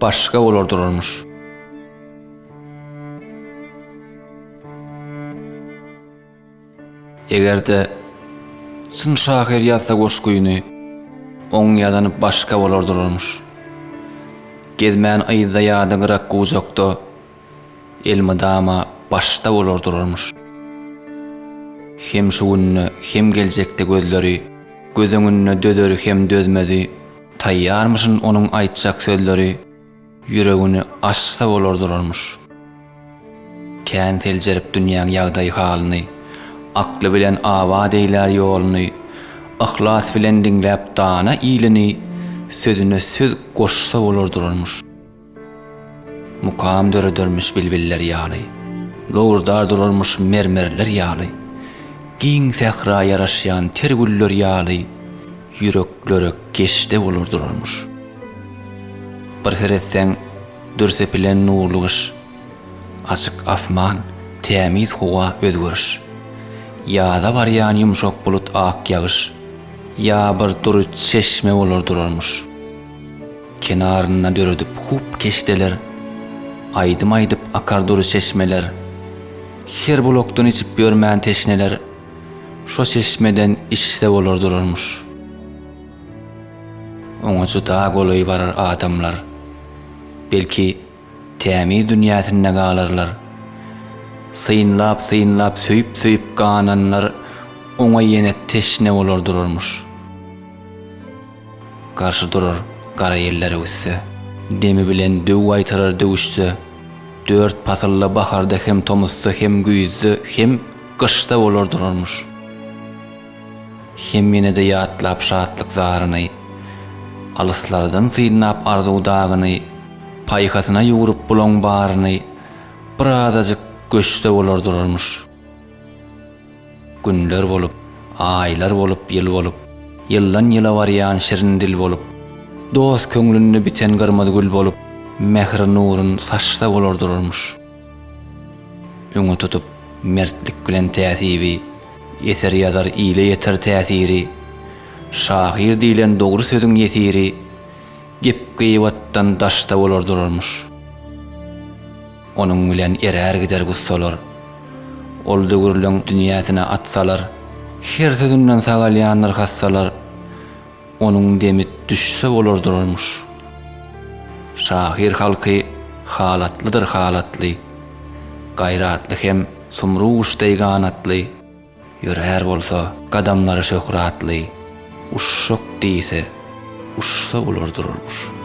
başga bolurdurarmış. Egerde çyn şahyr ýazsa goşguýuny oň ýazanyp başga bolurdurarmış. Gezmän aýyza ýada gyrak gujokda elmadama başda bolurdurarmış. Hem şu günni hem geljekde gözleri, gözüňünde döderi hem dözmezi, taýýarmyşyn onuň aýtjak sözleri, yüregini açsa bolurdurarmış. Kän seljerip dünýäň ýagdaý halyny, akly bilen awad eýlär ýoluny, ihlas bilen diňläp dana ýyliny, sözüne söz goşsa bolurdurarmış. Mukam döredörmüş bilbiller ýaly, lowurdar durarmış mermerler ýaly, giň sehra ýaraşýan tergüller ýaly, yürekleri geçde bolurdurarmış. Bir seretseň dürsepilen nurly gyş, açyk asman, temiz howa özgürüş. Ýa-da barýan ýumşak bulut ak ýagyş, ýa bir duruç çeşme bolurdurarmış. Kenaryna döredip hup keşdeler, aýdym-aýdyp akar duruç çeşmeler, her bulokdan içip görmän teşneler, şo çeşmeden içse bolurdurarmış. Oňa juda golaý barar adamlar, belki temiz dünýäsinde galarlar. Syynlap söýüp gananlar oňa ýene teşne bolurdurarmış. Garşy durar gara ýelleri üsse, demi bilen döw aýtarar döwüşse, dört pasalla baharda hem tomuzsa hem güýüzde hem gyşda bolurdurarmış. Hem ýene-de ýatlap şatlyk zaryny, alyslardan syynlap arzuw dagyny, paýkasyna ýugurup bulan baryny, birazajyk göçde bolurdurarmış. Günler bolup, aýlar bolup, ýyl bolup, ýyldan ýyla barýan şirin dil bolup, dost köňlünde biten gyrmady gül bolup, mehr nurun saçda bolurdurarmış. Öňe tutup mertlik bilen täsibi, eser ýazar ýyle ýeter täsiri, şahyr diýilen dogry sözüň ýetiri, gep-gıýbatdan daşda bolurdurarmış. Onuň bilen erer gider gussalar, ol dögürleň dünýäsine atsalar, her sözünden sagalýanlar hassalar, onuň demi düşse bolurdurarmış. Şahyr halky halatlydyr halatly, gaýratly hem sumruwuşdaý ganatly, ýörer bolsa gadamlary şöhratly, uşşak diýse uşsa bolurdurarmış.